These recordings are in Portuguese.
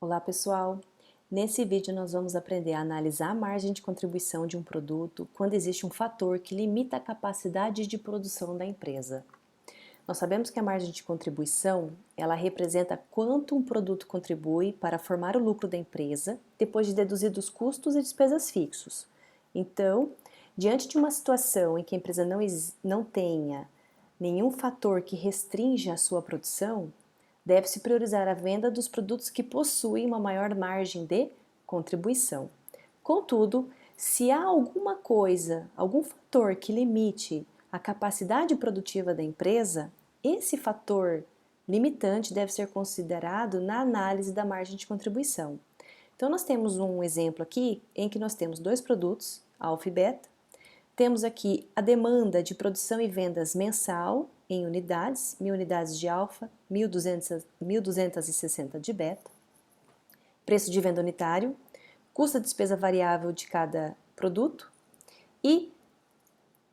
Olá pessoal! Nesse vídeo nós vamos aprender a analisar a margem de contribuição de um produto quando existe um fator que limita a capacidade de produção da empresa. Nós sabemos que a margem de contribuição, ela representa quanto um produto contribui para formar o lucro da empresa depois de deduzir dos custos e despesas fixos. Então, diante de uma situação em que a empresa não tenha nenhum fator que restrinja a sua produção, deve-se priorizar a venda dos produtos que possuem uma maior margem de contribuição. Contudo, se há alguma coisa, algum fator que limite a capacidade produtiva da empresa, esse fator limitante deve ser considerado na análise da margem de contribuição. Então, nós temos um exemplo aqui em que nós temos dois produtos, alfa e beta. Temos aqui a demanda de produção e vendas mensal em unidades, 1.000 unidades de alfa, 1.260 de beta. Preço de venda unitário, custo da despesa variável de cada produto e,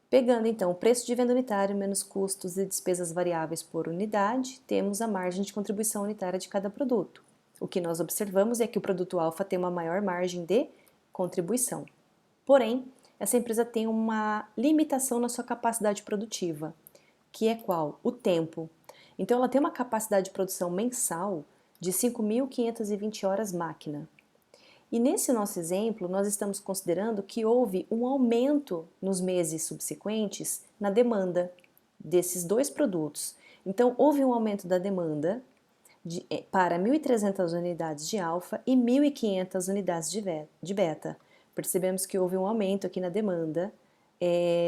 pegando então o preço de venda unitário menos custos e despesas variáveis por unidade, temos a margem de contribuição unitária de cada produto. O que nós observamos é que o produto alfa tem uma maior margem de contribuição. Porém, essa empresa tem uma limitação na sua capacidade produtiva, que é qual? O tempo. Então, ela tem uma capacidade de produção mensal de 5.520 horas máquina. E nesse nosso exemplo, nós estamos considerando que houve um aumento nos meses subsequentes na demanda desses dois produtos. Então, houve um aumento da demanda para 1.300 unidades de alfa e 1.500 unidades de beta. Percebemos que houve um aumento aqui na demanda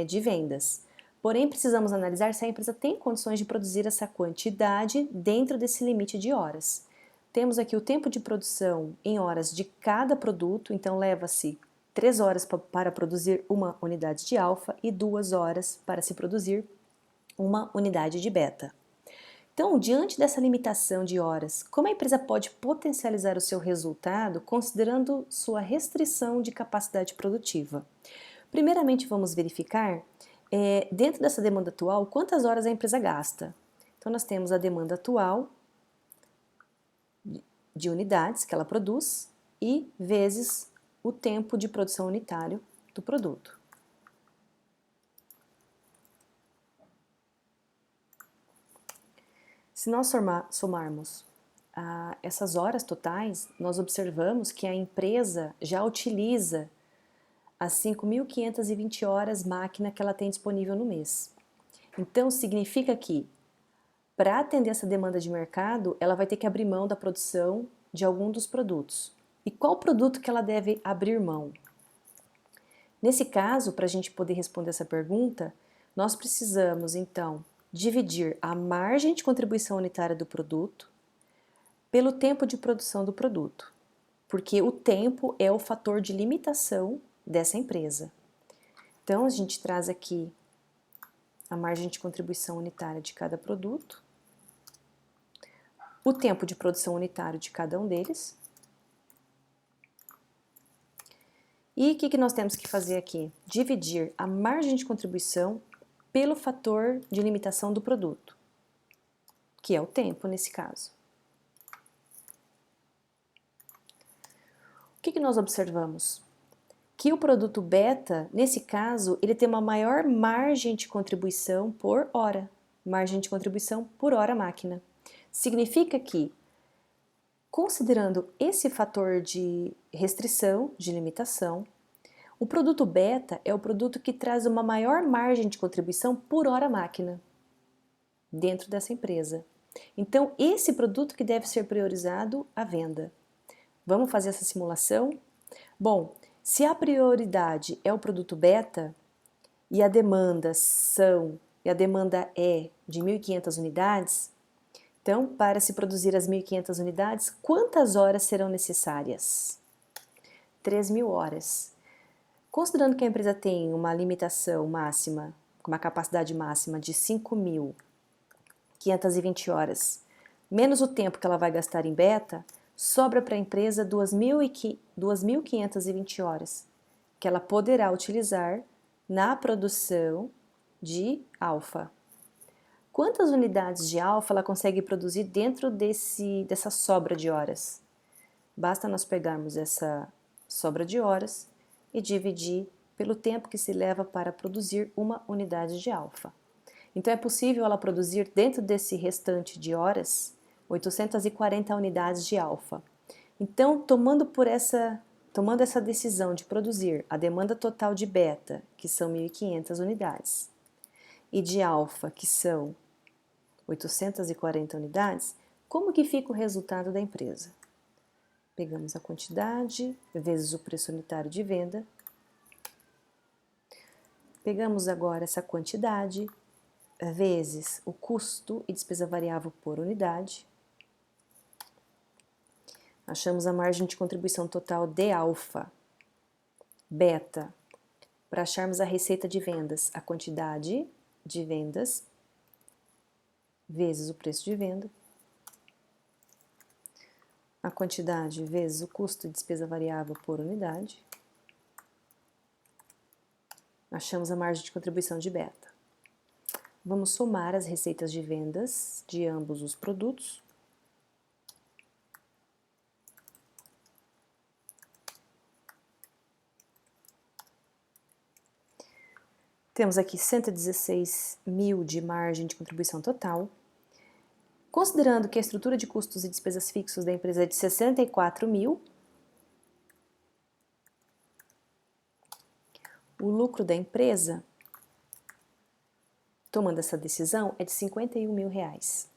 de vendas. Porém, precisamos analisar se a empresa tem condições de produzir essa quantidade dentro desse limite de horas. Temos aqui o tempo de produção em horas de cada produto, então leva-se 3 horas para produzir uma unidade de alfa e 2 horas para se produzir uma unidade de beta. Então, diante dessa limitação de horas, como a empresa pode potencializar o seu resultado considerando sua restrição de capacidade produtiva? Primeiramente, vamos verificar, dentro dessa demanda atual, quantas horas a empresa gasta. Então, nós temos a demanda atual de unidades que ela produz e vezes o tempo de produção unitário do produto. Se nós somarmos essas horas totais, nós observamos que a empresa já utiliza as 5.520 horas máquina que ela tem disponível no mês. Então, significa que, para atender essa demanda de mercado, ela vai ter que abrir mão da produção de algum dos produtos. E qual produto que ela deve abrir mão? Nesse caso, para a gente poder responder essa pergunta, nós precisamos, então, dividir a margem de contribuição unitária do produto pelo tempo de produção do produto, porque o tempo é o fator de limitação dessa empresa. Então, a gente traz aqui a margem de contribuição unitária de cada produto, o tempo de produção unitário de cada um deles. E o que nós temos que fazer aqui? Dividir a margem de contribuição pelo fator de limitação do produto, que é o tempo nesse caso. O que nós observamos? Que o produto beta, nesse caso, ele tem uma maior margem de contribuição por hora, margem de contribuição por hora máquina. Significa que, considerando esse fator de restrição, de limitação, o produto beta é o produto que traz uma maior margem de contribuição por hora máquina dentro dessa empresa. Então, esse produto que deve ser priorizado à venda. Vamos fazer essa simulação? Bom, se a prioridade é o produto beta e a demanda é de 1.500 unidades, então, para se produzir as 1.500 unidades, quantas horas serão necessárias? 3.000 horas. Considerando que a empresa tem uma limitação máxima, uma capacidade máxima de 5.520 horas, menos o tempo que ela vai gastar em beta, sobra para a empresa 2.520 horas, que ela poderá utilizar na produção de alfa. Quantas unidades de alfa ela consegue produzir dentro dessa sobra de horas? Basta nós pegarmos essa sobra de horas e dividir pelo tempo que se leva para produzir uma unidade de alfa. Então, é possível ela produzir dentro desse restante de horas 840 unidades de alfa. Então, tomando essa decisão de produzir a demanda total de beta, que são 1.500 unidades, e de alfa, que são 840 unidades, como que fica o resultado da empresa? Pegamos a quantidade vezes o preço unitário de venda. Pegamos agora essa quantidade vezes o custo e despesa variável por unidade. Achamos a margem de contribuição total de alfa, beta, para acharmos a receita de vendas, a quantidade de vendas vezes o preço de venda, a quantidade vezes o custo e despesa variável por unidade. Achamos a margem de contribuição de beta. Vamos somar as receitas de vendas de ambos os produtos. Temos aqui 116 mil de margem de contribuição total. Considerando que a estrutura de custos e despesas fixos da empresa é de 64 mil, o lucro da empresa, tomando essa decisão, é de 51 mil reais.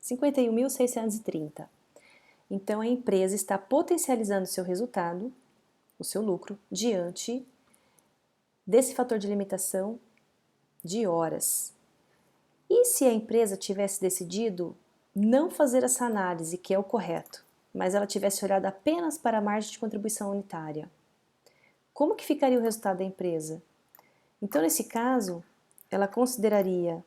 51.630. Então, a empresa está potencializando seu resultado, o seu lucro, diante desse fator de limitação de horas. E se a empresa tivesse decidido não fazer essa análise, que é o correto, mas ela tivesse olhado apenas para a margem de contribuição unitária, como que ficaria o resultado da empresa? Então, nesse caso, ela consideraria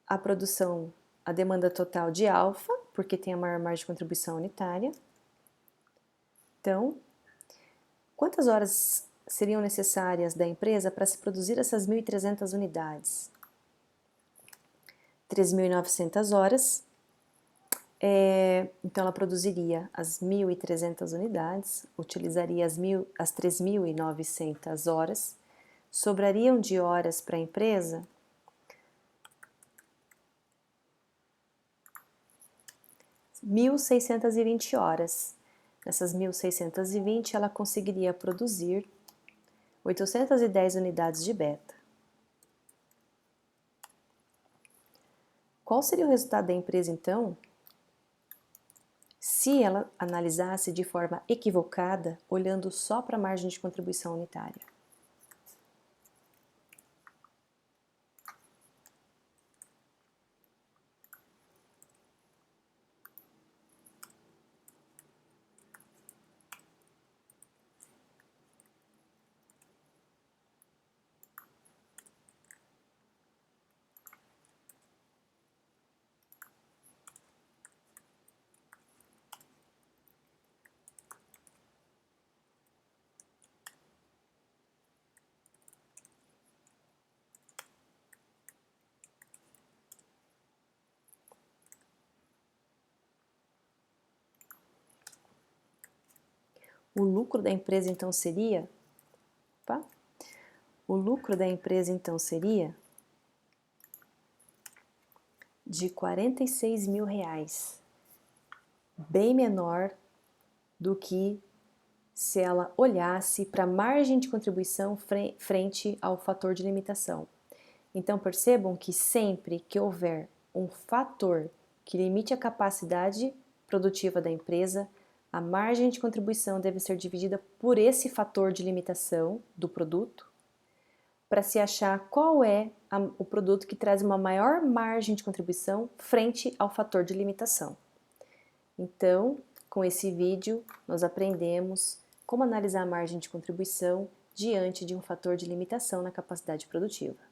a produção, a demanda total de alfa, porque tem a maior margem de contribuição unitária. Então, quantas horas seriam necessárias da empresa para se produzir essas 1.300 unidades? 3.900 horas. Então, ela produziria as 1.300 unidades, utilizaria as 3.900 horas, sobrariam de horas para a empresa 1.620 horas. Nessas 1.620, ela conseguiria produzir 810 unidades de beta. Qual seria o resultado da empresa, então, se ela analisasse de forma equivocada, olhando só para a margem de contribuição unitária? O lucro da empresa, então, seria... O lucro da empresa, então, seria de 46 mil reais, bem menor do que se ela olhasse para a margem de contribuição frente ao fator de limitação. Então, percebam que sempre que houver um fator que limite a capacidade produtiva da empresa, a margem de contribuição deve ser dividida por esse fator de limitação do produto, para se achar qual é o produto que traz uma maior margem de contribuição frente ao fator de limitação. Então, com esse vídeo, nós aprendemos como analisar a margem de contribuição diante de um fator de limitação na capacidade produtiva.